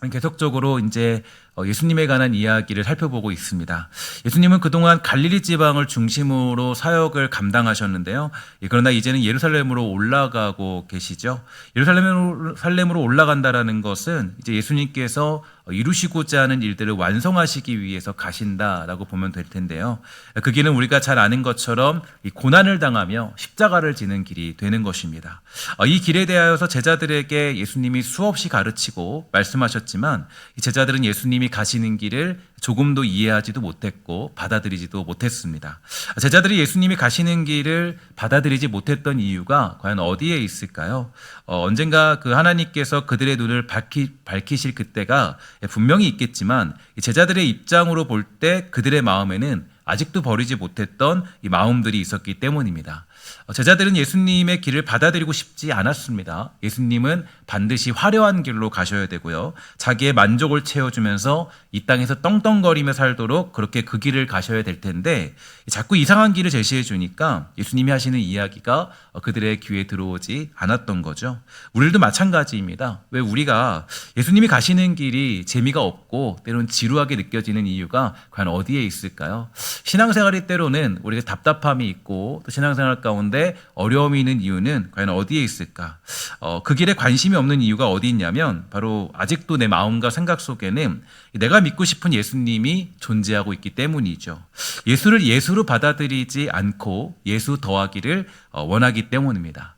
계속적으로 이제 예수님에 관한 이야기를 살펴보고 있습니다. 예수님은 그동안 갈릴리 지방을 중심으로 사역을 감당하셨는데요. 그러나 이제는 예루살렘으로 올라가고 계시죠. 예루살렘으로 올라간다라는 것은 이제 예수님께서 이루시고자 하는 일들을 완성하시기 위해서 가신다라고 보면 될 텐데요. 그 길은 우리가 잘 아는 것처럼 이 고난을 당하며 십자가를 지는 길이 되는 것입니다. 이 길에 대하여서 제자들에게 예수님이 수없이 가르치고 말씀하셨지만 이 제자들은 예수님이 가시는 길을 조금도 이해하지도 못했고 받아들이지도 못했습니다. 제자들이 예수님이 가시는 길을 받아들이지 못했던 이유가 과연 어디에 있을까요? 언젠가 그 하나님께서 그들의 눈을 밝히실 그때가 분명히 있겠지만 제자들의 입장으로 볼 때 그들의 마음에는 아직도 버리지 못했던 이 마음들이 있었기 때문입니다. 제자들은 예수님의 길을 받아들이고 싶지 않았습니다. 예수님은 반드시 화려한 길로 가셔야 되고요. 자기의 만족을 채워주면서 이 땅에서 떵떵거리며 살도록 그렇게 그 길을 가셔야 될 텐데 자꾸 이상한 길을 제시해 주니까 예수님이 하시는 이야기가 그들의 귀에 들어오지 않았던 거죠. 우리도 마찬가지입니다. 왜 우리가 예수님이 가시는 길이 재미가 없고 때로는 지루하게 느껴지는 이유가 과연 어디에 있을까요? 신앙생활이 때로는 우리가 답답함이 있고 또 신앙생활 가운데 어려움이 있는 이유는 과연 어디에 있을까? 그 길에 관심이 없는 이유가 어디 있냐면 바로 아직도 내 마음과 생각 속에는 내가 믿고 싶은 예수님이 존재하고 있기 때문이죠. 예수를 예수로 받아들이지 않고 예수 더하기를 원하기 때문입니다.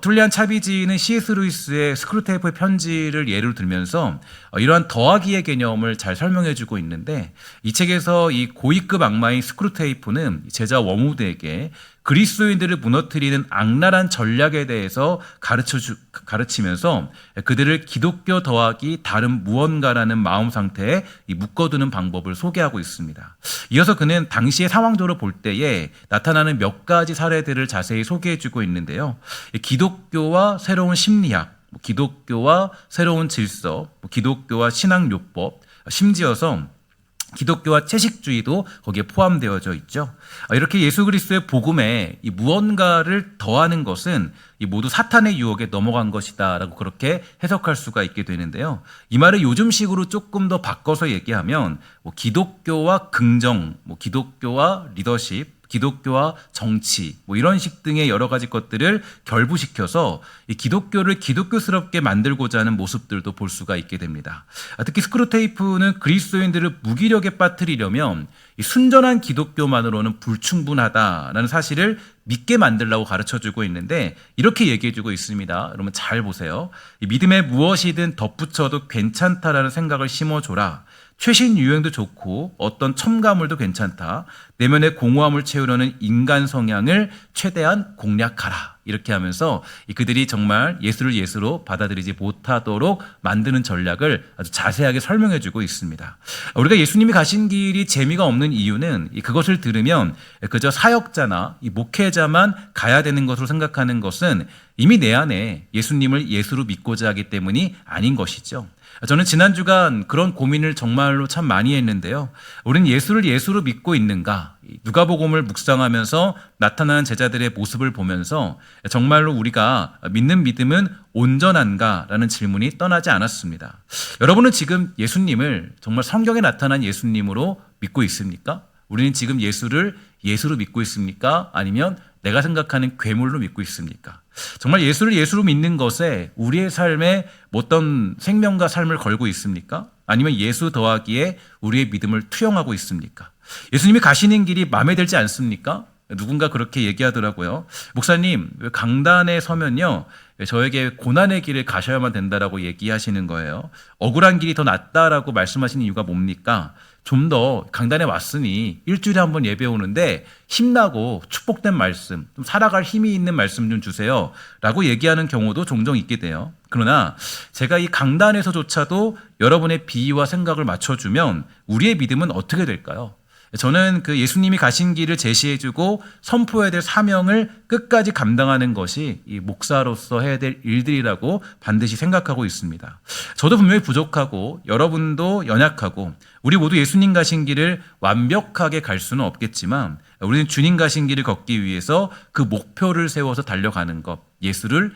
툴리안 차비지는 C.S. 루이스의 스크루테이프의 편지를 예를 들면서 이러한 더하기의 개념을 잘 설명해주고 있는데 이 책에서 이 고위급 악마인 스크루테이프는 제자 워무드에게 그리스도인들을 무너뜨리는 악랄한 전략에 대해서 가르치면서 그들을 기독교 더하기 다른 무언가라는 마음 상태에 묶어두는 방법을 소개하고 있습니다. 이어서 그는 당시의 상황적으로 볼 때에 나타나는 몇 가지 사례들을 자세히 소개해주고 있는데요. 기독교와 새로운 심리학, 기독교와 새로운 질서, 기독교와 신앙요법, 심지어서 기독교와 채식주의도 거기에 포함되어져 있죠. 이렇게 예수 그리스도의 복음에 이 무언가를 더하는 것은 이 모두 사탄의 유혹에 넘어간 것이다라고 그렇게 해석할 수가 있게 되는데요. 이 말을 요즘식으로 조금 더 바꿔서 얘기하면 기독교와 긍정, 기독교와 리더십, 기독교와 정치 이런 식 등의 여러 가지 것들을 결부시켜서 이 기독교를 기독교스럽게 만들고자 하는 모습들도 볼 수가 있게 됩니다. 특히 스크루테이프는 그리스도인들을 무기력에 빠뜨리려면 이 순전한 기독교만으로는 불충분하다라는 사실을 믿게 만들려고 가르쳐주고 있는데 이렇게 얘기해주고 있습니다. 여러분 잘 보세요. 이 믿음에 무엇이든 덧붙여도 괜찮다라는 생각을 심어줘라. 최신 유행도 좋고 어떤 첨가물도 괜찮다. 내면의 공허함을 채우려는 인간 성향을 최대한 공략하라. 이렇게 하면서 그들이 정말 예수를 예수로 받아들이지 못하도록 만드는 전략을 아주 자세하게 설명해 주고 있습니다. 우리가 예수님이 가신 길이 재미가 없는 이유는 그것을 들으면 그저 사역자나 목회자만 가야 되는 것으로 생각하는 것은 이미 내 안에 예수님을 예수로 믿고자 하기 때문이 아닌 것이죠. 저는 지난 주간 그런 고민을 정말로 참 많이 했는데요. 우리는 예수를 예수로 믿고 있는가? 누가복음을 묵상하면서 나타나는 제자들의 모습을 보면서 정말로 우리가 믿는 믿음은 온전한가라는 질문이 떠나지 않았습니다. 여러분은 지금 예수님을 정말 성경에 나타난 예수님으로 믿고 있습니까? 우리는 지금 예수를 예수로 믿고 있습니까? 아니면 내가 생각하는 괴물로 믿고 있습니까? 정말 예수를 예수로 믿는 것에 우리의 삶에 어떤 생명과 삶을 걸고 있습니까? 아니면 예수 더하기에 우리의 믿음을 투영하고 있습니까? 예수님이 가시는 길이 마음에 들지 않습니까? 누군가 그렇게 얘기하더라고요. 목사님, 강단에 서면요, 저에게 고난의 길을 가셔야만 된다라고 얘기하시는 거예요. 억울한 길이 더 낫다라고 말씀하시는 이유가 뭡니까? 좀 더 강단에 왔으니 일주일에 한 번 예배 오는데 힘나고 축복된 말씀, 좀 살아갈 힘이 있는 말씀 좀 주세요 라고 얘기하는 경우도 종종 있게 돼요. 그러나 제가 이 강단에서조차도 여러분의 비위와 생각을 맞춰주면 우리의 믿음은 어떻게 될까요? 저는 그 예수님이 가신 길을 제시해주고 선포해야 될 사명을 끝까지 감당하는 것이 이 목사로서 해야 될 일들이라고 반드시 생각하고 있습니다. 저도 분명히 부족하고 여러분도 연약하고 우리 모두 예수님 가신 길을 완벽하게 갈 수는 없겠지만 우리는 주님 가신 길을 걷기 위해서 그 목표를 세워서 달려가는 것, 예수를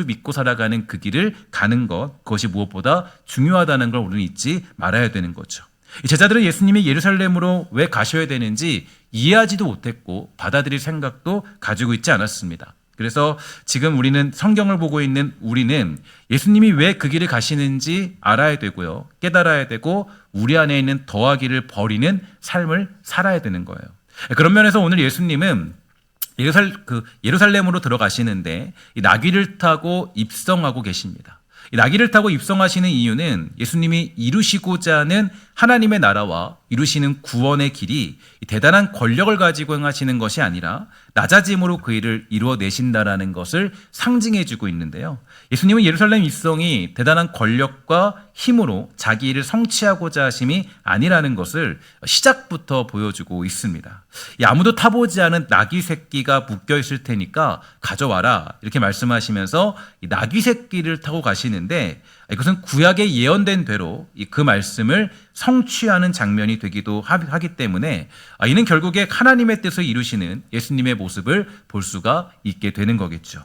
믿고 살아가는 그 길을 가는 것, 그것이 무엇보다 중요하다는 걸 우리는 잊지 말아야 되는 거죠. 제자들은 예수님이 예루살렘으로 왜 가셔야 되는지 이해하지도 못했고 받아들일 생각도 가지고 있지 않았습니다. 그래서 지금 우리는 성경을 보고 있는 우리는 예수님이 왜 그 길을 가시는지 알아야 되고요. 깨달아야 되고 우리 안에 있는 더하기를 버리는 삶을 살아야 되는 거예요. 그런 면에서 오늘 예수님은 예루살렘으로 들어가시는데 이 나귀를 타고 입성하고 계십니다. 이 나귀를 타고 입성하시는 이유는 예수님이 이루시고자 하는 하나님의 나라와 이루시는 구원의 길이 대단한 권력을 가지고 행하시는 것이 아니라 낮아짐으로 그 일을 이루어내신다라는 것을 상징해주고 있는데요. 예수님은 예루살렘 입성이 대단한 권력과 힘으로 자기 일을 성취하고자 하심이 아니라는 것을 시작부터 보여주고 있습니다. 아무도 타보지 않은 나귀 새끼가 묶여있을 테니까 가져와라 이렇게 말씀하시면서 이 나귀 새끼를 타고 가시는데 이것은 구약에 예언된 대로 그 말씀을 성취하는 장면이 되기도 하기 때문에 이는 결국에 하나님의 뜻을 이루시는 예수님의 모습을 볼 수가 있게 되는 거겠죠.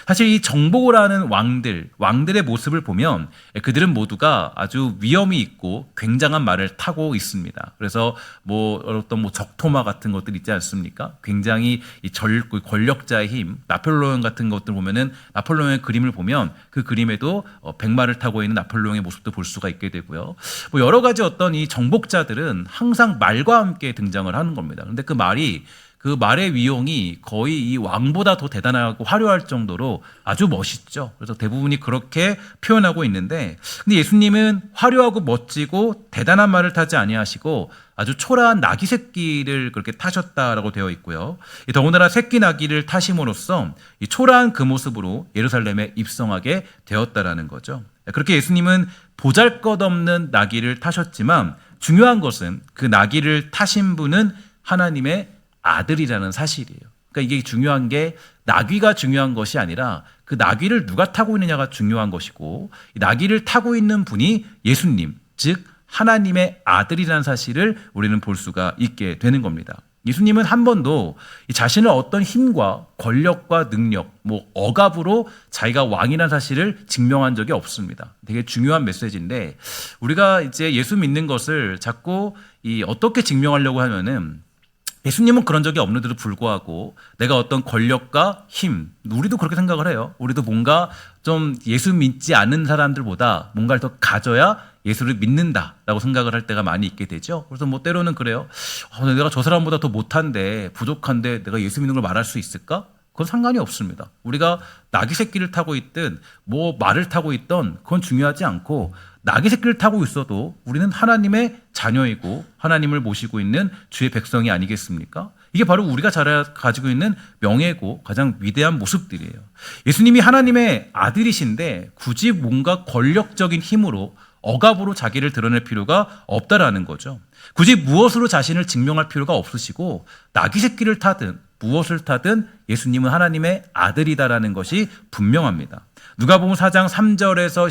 사실 이 정복을 하는 왕들의 모습을 보면 그들은 모두가 아주 위엄이 있고 굉장한 말을 타고 있습니다. 그래서 어떤 적토마 같은 것들 있지 않습니까? 굉장히 권력자의 힘, 나폴레옹 같은 것들 보면은 나폴레옹의 그림을 보면 그 그림에도 백마를 타고 있는 나폴레옹의 모습도 볼 수가 있게 되고요. 여러 가지 어떤 이 정복자들은 항상 말과 함께 등장을 하는 겁니다. 그런데 그 말의 위용이 거의 이 왕보다 더 대단하고 화려할 정도로 아주 멋있죠. 그래서 대부분이 그렇게 표현하고 있는데, 근데 예수님은 화려하고 멋지고 대단한 말을 타지 아니하시고 아주 초라한 나귀 새끼를 그렇게 타셨다라고 되어 있고요. 더군다나 새끼 나귀를 타심으로써 이 초라한 그 모습으로 예루살렘에 입성하게 되었다라는 거죠. 그렇게 예수님은 보잘것없는 나귀를 타셨지만 중요한 것은 그 나귀를 타신 분은 하나님의 아들이라는 사실이에요. 그러니까 이게 중요한 게 나귀가 중요한 것이 아니라 그 나귀를 누가 타고 있느냐가 중요한 것이고 이 나귀를 타고 있는 분이 예수님, 즉 하나님의 아들이라는 사실을 우리는 볼 수가 있게 되는 겁니다. 예수님은 한 번도 자신을 어떤 힘과 권력과 능력, 억압으로 자기가 왕이라는 사실을 증명한 적이 없습니다. 되게 중요한 메시지인데 우리가 이제 예수 믿는 것을 자꾸 어떻게 증명하려고 하면은 예수님은 그런 적이 없는데도 불구하고 내가 어떤 권력과 힘, 우리도 그렇게 생각을 해요. 우리도 뭔가 좀 예수 믿지 않는 사람들보다 뭔가를 더 가져야 예수를 믿는다라고 생각을 할 때가 많이 있게 되죠. 그래서 때로는 그래요. 내가 저 사람보다 더 못한데 부족한데 내가 예수 믿는 걸 말할 수 있을까? 그건 상관이 없습니다. 우리가 나귀 새끼를 타고 있든 말을 타고 있던 그건 중요하지 않고 나귀 새끼를 타고 있어도 우리는 하나님의 자녀이고 하나님을 모시고 있는 주의 백성이 아니겠습니까? 이게 바로 우리가 가지고 있는 명예고 가장 위대한 모습들이에요. 예수님이 하나님의 아들이신데 굳이 뭔가 권력적인 힘으로 억압으로 자기를 드러낼 필요가 없다라는 거죠. 굳이 무엇으로 자신을 증명할 필요가 없으시고 나귀 새끼를 타든 무엇을 타든 예수님은 하나님의 아들이다라는 것이 분명합니다. 누가복음 4장 3절에서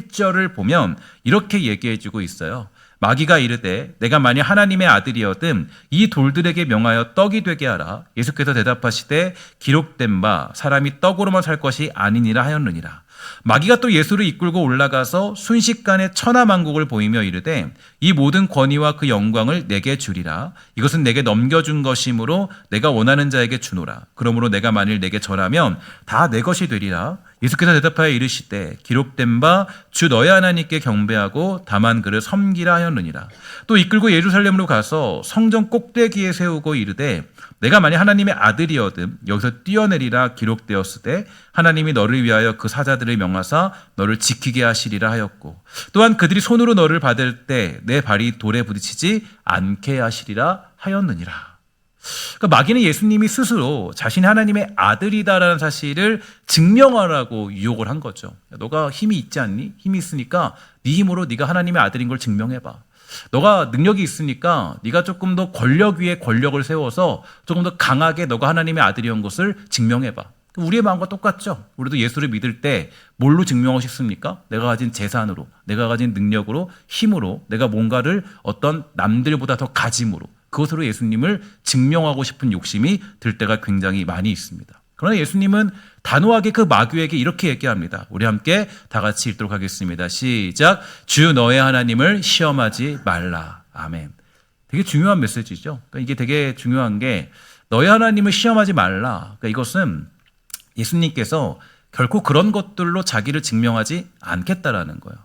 11절을 보면 이렇게 얘기해주고 있어요. 마귀가 이르되 내가 만일 하나님의 아들이어든 이 돌들에게 명하여 떡이 되게 하라. 예수께서 대답하시되 기록된 바 사람이 떡으로만 살 것이 아니니라 하였느니라. 마귀가 또 예수를 이끌고 올라가서 순식간에 천하만국을 보이며 이르되 이 모든 권위와 그 영광을 내게 주리라. 이것은 내게 넘겨준 것이므로 내가 원하는 자에게 주노라. 그러므로 내가 만일 내게 절하면 다 내 것이 되리라. 예수께서 대답하여 이르시되 기록된 바 주 너의 하나님께 경배하고 다만 그를 섬기라 하였느니라. 또 이끌고 예루살렘으로 가서 성전 꼭대기에 세우고 이르되 내가 만약 하나님의 아들이어든 여기서 뛰어내리라 기록되었으되 하나님이 너를 위하여 그 사자들을 명하사 너를 지키게 하시리라 하였고 또한 그들이 손으로 너를 받을 때 내 발이 돌에 부딪히지 않게 하시리라 하였느니라. 그러니까 마귀는 예수님이 스스로 자신이 하나님의 아들이다라는 사실을 증명하라고 유혹을 한 거죠. 너가 힘이 있지 않니? 힘이 있으니까 네 힘으로 네가 하나님의 아들인 걸 증명해봐. 너가 능력이 있으니까 네가 조금 더 권력 위에 권력을 세워서 조금 더 강하게 너가 하나님의 아들이온 것을 증명해봐. 우리의 마음과 똑같죠. 우리도 예수를 믿을 때 뭘로 증명하고 싶습니까? 내가 가진 재산으로, 내가 가진 능력으로, 힘으로, 내가 뭔가를 어떤 남들보다 더 가짐으로, 그것으로 예수님을 증명하고 싶은 욕심이 들 때가 굉장히 많이 있습니다. 그러나 예수님은 단호하게 그 마귀에게 이렇게 얘기합니다. 우리 함께 다 같이 읽도록 하겠습니다. 시작. 주 너의 하나님을 시험하지 말라. 아멘. 되게 중요한 메시지죠. 그러니까 이게 되게 중요한 게 너의 하나님을 시험하지 말라. 그러니까 이것은 예수님께서 결코 그런 것들로 자기를 증명하지 않겠다라는 거예요.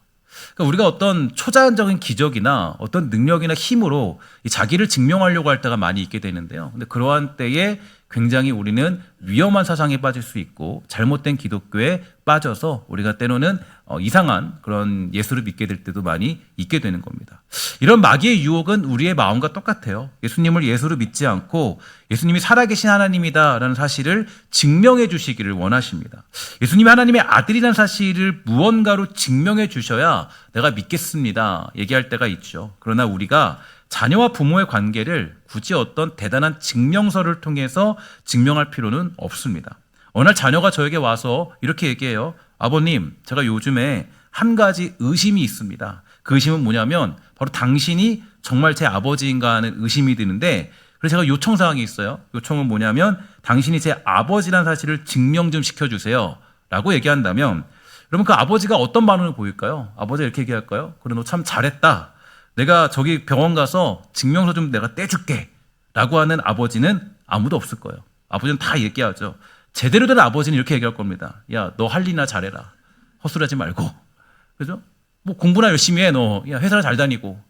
그러니까 우리가 어떤 초자연적인 기적이나 어떤 능력이나 힘으로 자기를 증명하려고 할 때가 많이 있게 되는데요. 근데 그러한 때에 굉장히 우리는 위험한 사상에 빠질 수 있고 잘못된 기독교에 빠져서 우리가 때로는 이상한 그런 예수를 믿게 될 때도 많이 있게 되는 겁니다. 이런 마귀의 유혹은 우리의 마음과 똑같아요. 예수님을 예수로 믿지 않고 예수님이 살아계신 하나님이다라는 사실을 증명해 주시기를 원하십니다. 예수님이 하나님의 아들이라는 사실을 무언가로 증명해 주셔야 내가 믿겠습니다 얘기할 때가 있죠. 그러나 우리가 자녀와 부모의 관계를 굳이 어떤 대단한 증명서를 통해서 증명할 필요는 없습니다. 어느 날 자녀가 저에게 와서 이렇게 얘기해요. 아버님, 제가 요즘에 한 가지 의심이 있습니다. 그 의심은 뭐냐면 바로 당신이 정말 제 아버지인가 하는 의심이 드는데 그래서 제가 요청사항이 있어요. 요청은 뭐냐면 당신이 제 아버지라는 사실을 증명 좀 시켜주세요 라고 얘기한다면 그러면 그 아버지가 어떤 반응을 보일까요? 아버지가 이렇게 얘기할까요? 그래, 너 참 잘했다. 내가 저기 병원 가서 증명서 좀 내가 떼줄게 라고 하는 아버지는 아무도 없을 거예요. 아버지는 다 얘기하죠. 제대로 된 아버지는 이렇게 얘기할 겁니다. 야, 너 할 일이나 잘해라. 헛소리하지 말고. 그죠? 뭐 공부나 열심히 해, 너. 야, 회사나 잘 다니고.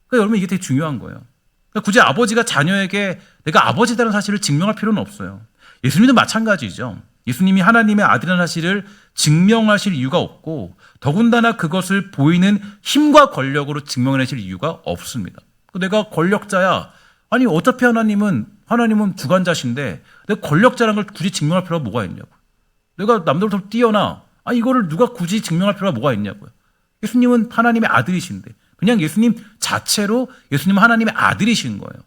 그러니까 여러분 이게 되게 중요한 거예요. 그러니까 굳이 아버지가 자녀에게 내가 아버지라는 사실을 증명할 필요는 없어요. 예수님도 마찬가지죠. 예수님이 하나님의 아들이라는 사실을 증명하실 이유가 없고 더군다나 그것을 보이는 힘과 권력으로 증명해내실 이유가 없습니다. 내가 권력자야. 아니 어차피 하나님은 주관자신데 내가 권력자라는 걸 굳이 증명할 필요가 뭐가 있냐고요. 내가 남들보다 뛰어나. 아니 이거를 누가 굳이 증명할 필요가 뭐가 있냐고요. 예수님은 하나님의 아들이신데 그냥 예수님 자체로 예수님은 하나님의 아들이신 거예요.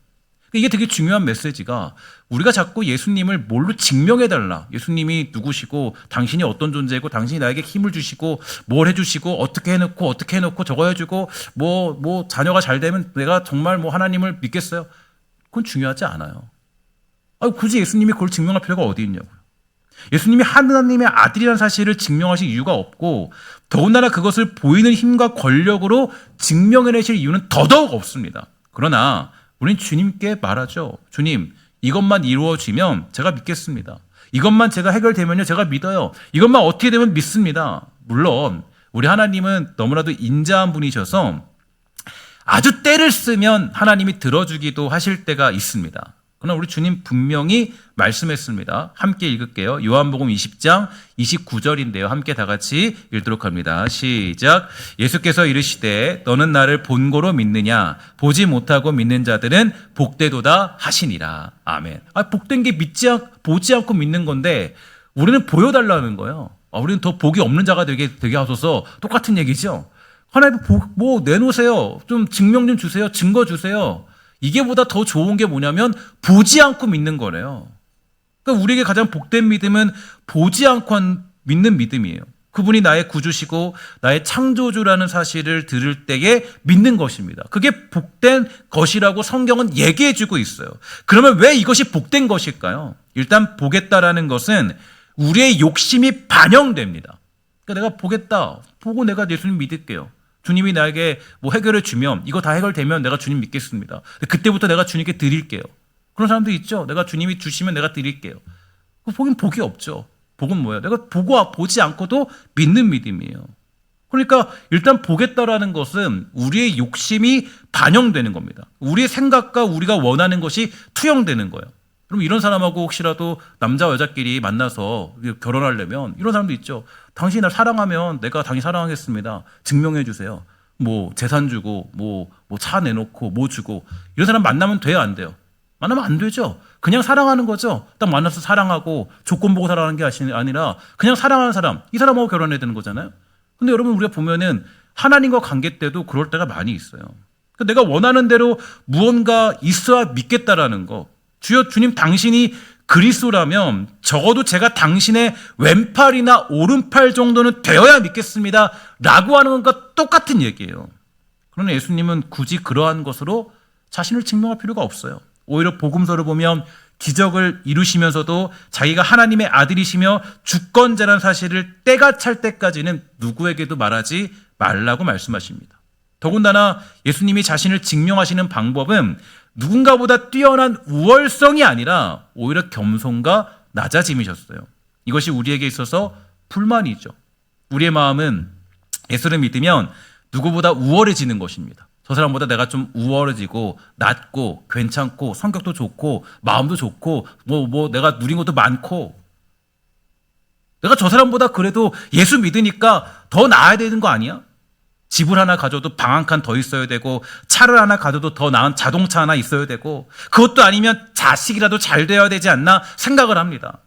이게 되게 중요한 메시지가 우리가 자꾸 예수님을 뭘로 증명해달라. 예수님이 누구시고 당신이 어떤 존재고 당신이 나에게 힘을 주시고 뭘 해주시고 어떻게 해놓고 저거 해주고 뭐 자녀가 잘 되면 내가 정말 뭐 하나님을 믿겠어요. 그건 중요하지 않아요. 굳이 예수님이 그걸 증명할 필요가 어디 있냐고요. 예수님이 하나님의 아들이라는 사실을 증명하실 이유가 없고 더군다나 그것을 보이는 힘과 권력으로 증명해내실 이유는 더더욱 없습니다. 그러나 우리는 주님께 말하죠. 주님, 이것만 이루어지면 제가 믿겠습니다. 이것만 제가 해결되면요, 제가 믿어요. 이것만 어떻게 되면 믿습니다. 물론 우리 하나님은 너무나도 인자한 분이셔서 아주 때를 쓰면 하나님이 들어주기도 하실 때가 있습니다. 그러나 우리 주님 분명히 말씀했습니다. 함께 읽을게요. 요한복음 20장 29절인데요. 함께 다 같이 읽도록 합니다. 시작. 예수께서 이르시되 너는 나를 본고로 믿느냐? 보지 못하고 믿는 자들은 복되도다 하시니라. 아멘. 복된 게 보지 않고 믿는 건데 우리는 보여달라는 거예요. 우리는 더 복이 없는 자가 되게 하소서. 똑같은 얘기죠. 하나님 뭐 내놓으세요. 좀 증명 좀 주세요. 증거 주세요. 이게보다 더 좋은 게 뭐냐면 보지 않고 믿는 거래요. 그러니까 우리에게 가장 복된 믿음은 보지 않고 믿는 믿음이에요. 그분이 나의 구주시고 나의 창조주라는 사실을 들을 때에 믿는 것입니다. 그게 복된 것이라고 성경은 얘기해 주고 있어요. 그러면 왜 이것이 복된 것일까요? 일단 보겠다라는 것은 우리의 욕심이 반영됩니다. 그러니까 내가 보겠다. 보고 내가 예수님 믿을게요. 주님이 나에게 뭐 해결해 주면 이거 다 해결되면 내가 주님 믿겠습니다. 그때부터 내가 주님께 드릴게요. 그런 사람도 있죠. 내가 주님이 주시면 내가 드릴게요. 복은 복이 없죠. 복은 뭐예요? 내가 보지 않고도 믿는 믿음이에요. 그러니까 일단 보겠다라는 것은 우리의 욕심이 반영되는 겁니다. 우리의 생각과 우리가 원하는 것이 투영되는 거예요. 그럼 이런 사람하고 혹시라도 남자 여자끼리 만나서 결혼하려면 이런 사람도 있죠. 당신이 날 사랑하면 내가 당신 사랑하겠습니다. 증명해 주세요. 뭐 재산 주고 뭐 차 내놓고 뭐 주고 이런 사람 만나면 돼요, 안 돼요? 만나면 안 되죠. 그냥 사랑하는 거죠. 딱 만나서 사랑하고 조건 보고 사랑하는 게 아니라 그냥 사랑하는 사람, 이 사람하고 결혼해야 되는 거잖아요. 근데 여러분 우리가 보면은 하나님과 관계 때도 그럴 때가 많이 있어요. 내가 원하는 대로 무언가 있어야 믿겠다라는 거. 주여 주님 당신이 그리스도라면 적어도 제가 당신의 왼팔이나 오른팔 정도는 되어야 믿겠습니다 라고 하는 것과 똑같은 얘기예요. 그러나 예수님은 굳이 그러한 것으로 자신을 증명할 필요가 없어요. 오히려 복음서를 보면 기적을 이루시면서도 자기가 하나님의 아들이시며 주권자라는 사실을 때가 찰 때까지는 누구에게도 말하지 말라고 말씀하십니다. 더군다나 예수님이 자신을 증명하시는 방법은 누군가보다 뛰어난 우월성이 아니라 오히려 겸손과 낮아짐이셨어요. 이것이 우리에게 있어서 불만이죠. 우리의 마음은 예수를 믿으면 누구보다 우월해지는 것입니다. 저 사람보다 내가 좀 우월해지고 낮고 괜찮고 성격도 좋고 마음도 좋고 내가 누린 것도 많고 내가 저 사람보다 그래도 예수 믿으니까 더 나아야 되는 거 아니야? 집을 하나 가져도 방 한 칸 더 있어야 되고 차를 하나 가져도 더 나은 자동차 하나 있어야 되고 그것도 아니면 자식이라도 잘 되어야 되지 않나 생각을 합니다.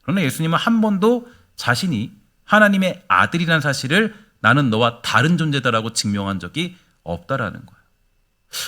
그러나 예수님은 한 번도 자신이 하나님의 아들이라는 사실을 나는 너와 다른 존재다라고 증명한 적이 없다라는 거예요.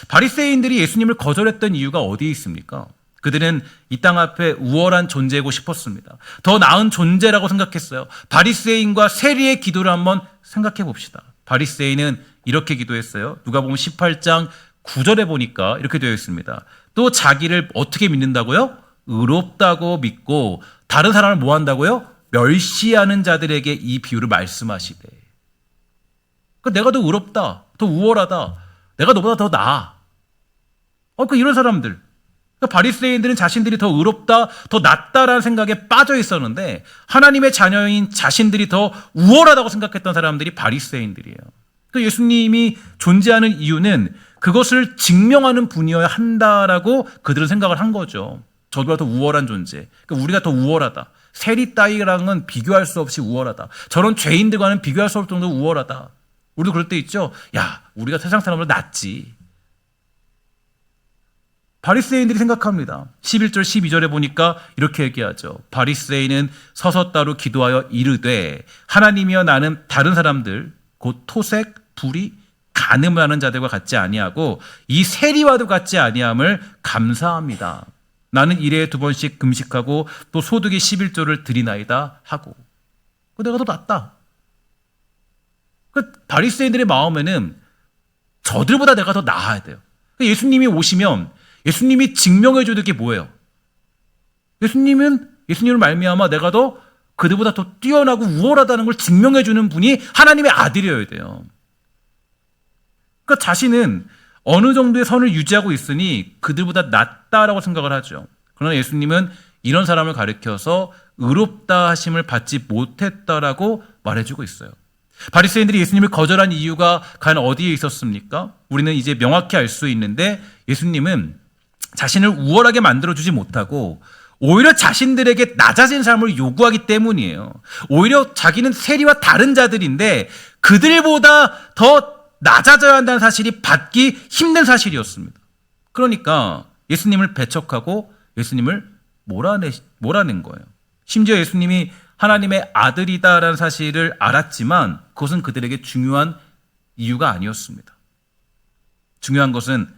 바리새인들이 예수님을 거절했던 이유가 어디에 있습니까? 그들은 이 땅 앞에 우월한 존재이고 싶었습니다. 더 나은 존재라고 생각했어요. 바리새인과 세리의 기도를 한번 생각해 봅시다. 바리새인은 이렇게 기도했어요. 누가복음 18장 9절에 보니까 이렇게 되어 있습니다. 또 자기를 어떻게 믿는다고요? 의롭다고 믿고 다른 사람을 뭐 한다고요? 멸시하는 자들에게 이 비유를 말씀하시되. 그러니까 내가 더 의롭다, 더 우월하다, 내가 너보다 더 나아. 이런 사람들. 그러니까 바리새인들은 자신들이 더 의롭다, 더 낫다라는 생각에 빠져 있었는데 하나님의 자녀인 자신들이 더 우월하다고 생각했던 사람들이 바리새인들이에요. 그러니까 예수님이 존재하는 이유는 그것을 증명하는 분이어야 한다라고 그들은 생각을 한 거죠. 저보다 더 우월한 존재. 그러니까 우리가 더 우월하다. 세리 따위랑은 비교할 수 없이 우월하다. 저런 죄인들과는 비교할 수 없을 정도로 우월하다. 우리도 그럴 때 있죠. 야, 우리가 세상 사람보다 낫지. 바리새인들이 생각합니다. 11절 12절에 보니까 이렇게 얘기하죠. 바리새인은 서서 따로 기도하여 이르되 하나님이여 나는 다른 사람들 곧 토색, 불의, 간음을 하는 자들과 같지 아니하고 이 세리와도 같지 아니함을 감사합니다. 나는 일에 2번씩 금식하고 또 소득의 11조를 드리나이다 하고. 내가 더 낫다. 바리새인들의 마음에는 저들보다 내가 더 나아야 돼요. 예수님이 오시면 예수님이 증명해 줘야 될 게 뭐예요? 예수님을 말미암아 내가 더 그들보다 더 뛰어나고 우월하다는 걸 증명해 주는 분이 하나님의 아들이어야 돼요. 그러니까 자신은 어느 정도의 선을 유지하고 있으니 그들보다 낫다라고 생각을 하죠. 그러나 예수님은 이런 사람을 가리켜서 의롭다 하심을 받지 못했다라고 말해주고 있어요. 바리새인들이 예수님을 거절한 이유가 과연 어디에 있었습니까? 우리는 이제 명확히 알 수 있는데 예수님은 자신을 우월하게 만들어주지 못하고 오히려 자신들에게 낮아진 삶을 요구하기 때문이에요. 오히려 자기는 세리와 다른 자들인데 그들보다 더 낮아져야 한다는 사실이 받기 힘든 사실이었습니다. 그러니까 예수님을 배척하고 예수님을 몰아낸 거예요. 심지어 예수님이 하나님의 아들이다라는 사실을 알았지만 그것은 그들에게 중요한 이유가 아니었습니다. 중요한 것은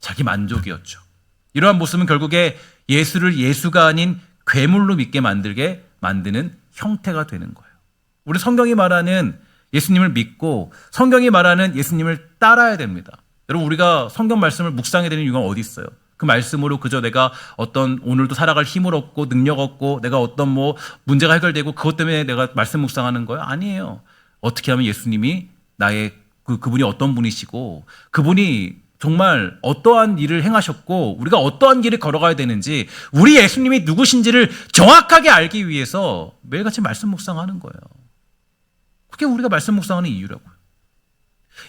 자기 만족이었죠. 이러한 모습은 결국에 예수를 예수가 아닌 괴물로 믿게 만드는 형태가 되는 거예요. 우리 성경이 말하는 예수님을 믿고 성경이 말하는 예수님을 따라야 됩니다. 여러분 우리가 성경 말씀을 묵상해야 되는 이유가 어디 있어요? 그 말씀으로 그저 내가 어떤 오늘도 살아갈 힘을 얻고 능력 얻고 내가 어떤 문제가 해결되고 그것 때문에 내가 말씀 묵상하는 거예요? 아니에요. 어떻게 하면 예수님이 나의 그분이 어떤 분이시고 그분이 정말 어떠한 일을 행하셨고 우리가 어떠한 길을 걸어가야 되는지 우리 예수님이 누구신지를 정확하게 알기 위해서 매일같이 말씀 묵상하는 거예요. 그게 우리가 말씀 묵상하는 이유라고요.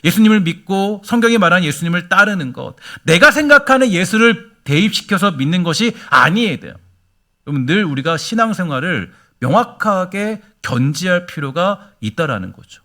예수님을 믿고 성경이 말하는 예수님을 따르는 것, 내가 생각하는 예수를 대입시켜서 믿는 것이 아니어야 돼요. 여러분 늘 우리가 신앙생활을 명확하게 견지할 필요가 있다라는 거죠.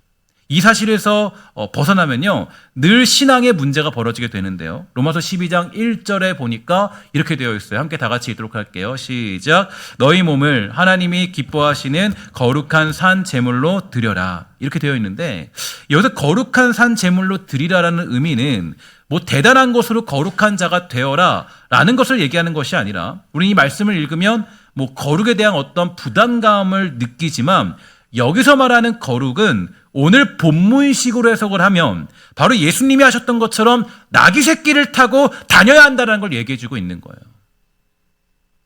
이 사실에서 벗어나면요, 늘 신앙의 문제가 벌어지게 되는데요. 로마서 12장 1절에 보니까 이렇게 되어 있어요. 함께 다 같이 읽도록 할게요. 시작. 너희 몸을 하나님이 기뻐하시는 거룩한 산 제물로 드려라. 이렇게 되어 있는데, 여기서 거룩한 산 제물로 드리라라는 의미는 뭐 대단한 것으로 거룩한 자가 되어라 라는 것을 얘기하는 것이 아니라, 우리 이 말씀을 읽으면 뭐 거룩에 대한 어떤 부담감을 느끼지만, 여기서 말하는 거룩은 오늘 본문식으로 해석을 하면 바로 예수님이 하셨던 것처럼 나귀 새끼를 타고 다녀야 한다는 걸 얘기해주고 있는 거예요.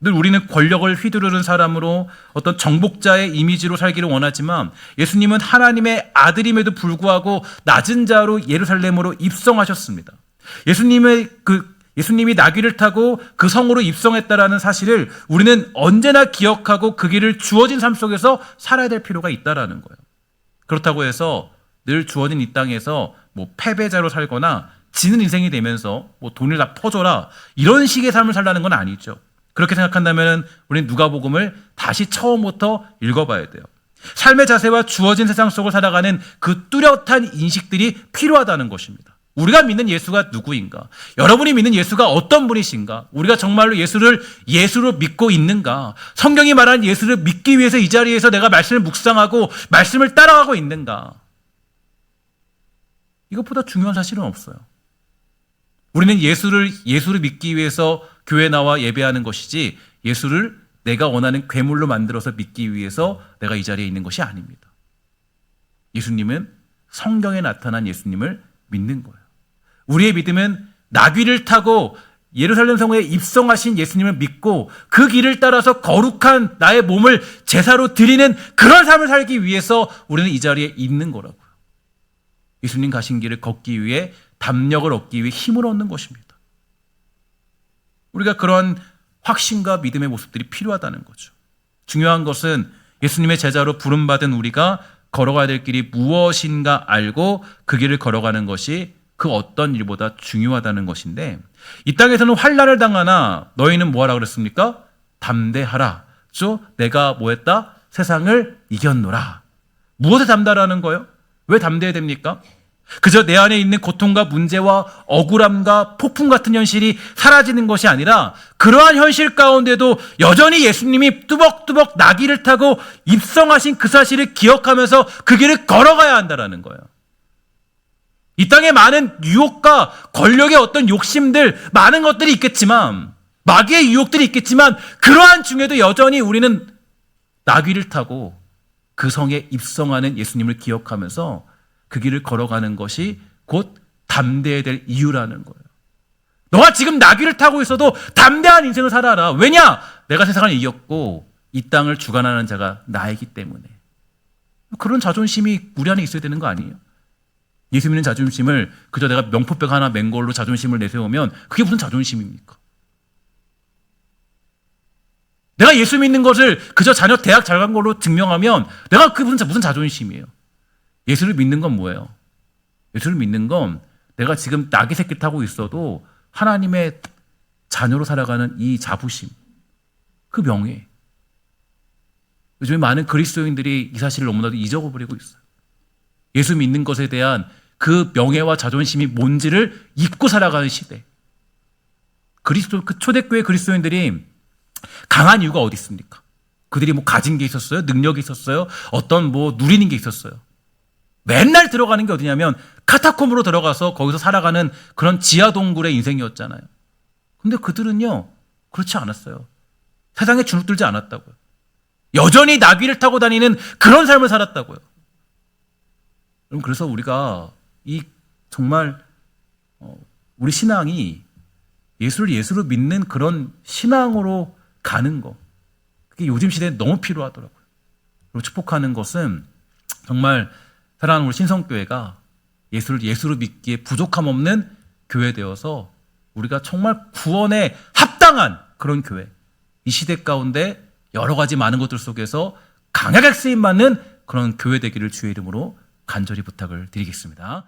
늘 우리는 권력을 휘두르는 사람으로 어떤 정복자의 이미지로 살기를 원하지만, 예수님은 하나님의 아들임에도 불구하고 낮은 자로 예루살렘으로 입성하셨습니다. 예수님이 나귀를 타고 그 성으로 입성했다라는 사실을 우리는 언제나 기억하고 그 길을 주어진 삶 속에서 살아야 될 필요가 있다라는 거예요. 그렇다고 해서 늘 주어진 이 땅에서 뭐 패배자로 살거나 지는 인생이 되면서 뭐 돈을 다 퍼줘라 이런 식의 삶을 살라는 건 아니죠. 그렇게 생각한다면 우리는 누가복음을 다시 처음부터 읽어봐야 돼요. 삶의 자세와 주어진 세상 속을 살아가는 그 뚜렷한 인식들이 필요하다는 것입니다. 우리가 믿는 예수가 누구인가? 여러분이 믿는 예수가 어떤 분이신가? 우리가 정말로 예수를 예수로 믿고 있는가? 성경이 말하는 예수를 믿기 위해서 이 자리에서 내가 말씀을 묵상하고 말씀을 따라가고 있는가? 이것보다 중요한 사실은 없어요. 우리는 예수를 믿기 위해서 교회에 나와 예배하는 것이지, 예수를 내가 원하는 괴물로 만들어서 믿기 위해서 내가 이 자리에 있는 것이 아닙니다. 예수님은 성경에 나타난 예수님을 믿는 거예요. 우리의 믿음은 나귀를 타고 예루살렘 성에 입성하신 예수님을 믿고 그 길을 따라서 거룩한 나의 몸을 제사로 드리는 그런 삶을 살기 위해서 우리는 이 자리에 있는 거라고요. 예수님 가신 길을 걷기 위해 담력을 얻기 위해 힘을 얻는 것입니다. 우리가 그런 확신과 믿음의 모습들이 필요하다는 거죠. 중요한 것은 예수님의 제자로 부름받은 우리가 걸어가야 될 길이 무엇인가 알고 그 길을 걸어가는 것이 그 어떤 일보다 중요하다는 것인데, 이 땅에서는 환난을 당하나 너희는 뭐하라 그랬습니까? 담대하라. 내가 뭐했다? 세상을 이겼노라. 무엇에 담대하라는 거예요? 왜 담대해야 됩니까? 그저 내 안에 있는 고통과 문제와 억울함과 폭풍 같은 현실이 사라지는 것이 아니라, 그러한 현실 가운데도 여전히 예수님이 뚜벅뚜벅 나귀를 타고 입성하신 그 사실을 기억하면서 그 길을 걸어가야 한다는 거예요. 이 땅에 많은 유혹과 권력의 어떤 욕심들, 많은 것들이 있겠지만, 마귀의 유혹들이 있겠지만, 그러한 중에도 여전히 우리는 나귀를 타고 그 성에 입성하는 예수님을 기억하면서 그 길을 걸어가는 것이 곧 담대해야 될 이유라는 거예요. 너가 지금 나귀를 타고 있어도 담대한 인생을 살아라. 왜냐? 내가 세상을 이겼고 이 땅을 주관하는 자가 나이기 때문에. 그런 자존심이 우리 안에 있어야 되는 거 아니에요? 예수 믿는 자존심을 그저 내가 명품백 하나 맨 걸로 자존심을 내세우면 그게 무슨 자존심입니까? 내가 예수 믿는 것을 그저 자녀 대학 잘 간 걸로 증명하면 내가 그게 무슨 자존심이에요? 예수를 믿는 건 뭐예요? 예수를 믿는 건 내가 지금 나귀 새끼 타고 있어도 하나님의 자녀로 살아가는 이 자부심, 그 명예. 요즘에 많은 그리스도인들이 이 사실을 너무나도 잊어버리고 있어요. 예수 믿는 것에 대한 그 명예와 자존심이 뭔지를 잊고 살아가는 시대. 그 초대교회 그리스도인들이 강한 이유가 어디 있습니까? 그들이 뭐 가진 게 있었어요? 능력이 있었어요? 어떤 뭐 누리는 게 있었어요? 맨날 들어가는 게 어디냐면 카타콤으로 들어가서 거기서 살아가는 그런 지하 동굴의 인생이었잖아요. 근데 그들은요, 그렇지 않았어요. 세상에 주눅들지 않았다고요. 여전히 나귀를 타고 다니는 그런 삶을 살았다고요. 여러분, 그래서 우리가 정말 우리 신앙이 예수를 예수로 믿는 그런 신앙으로 가는 거, 그게 요즘 시대에 너무 필요하더라고요. 그리고 축복하는 것은 정말 사랑하는 우리 신성교회가 예수를 예수로 믿기에 부족함 없는 교회 되어서 우리가 정말 구원에 합당한 그런 교회, 이 시대 가운데 여러 가지 많은 것들 속에서 강하게 쓰임받는 그런 교회 되기를 주의 이름으로 간절히 부탁을 드리겠습니다.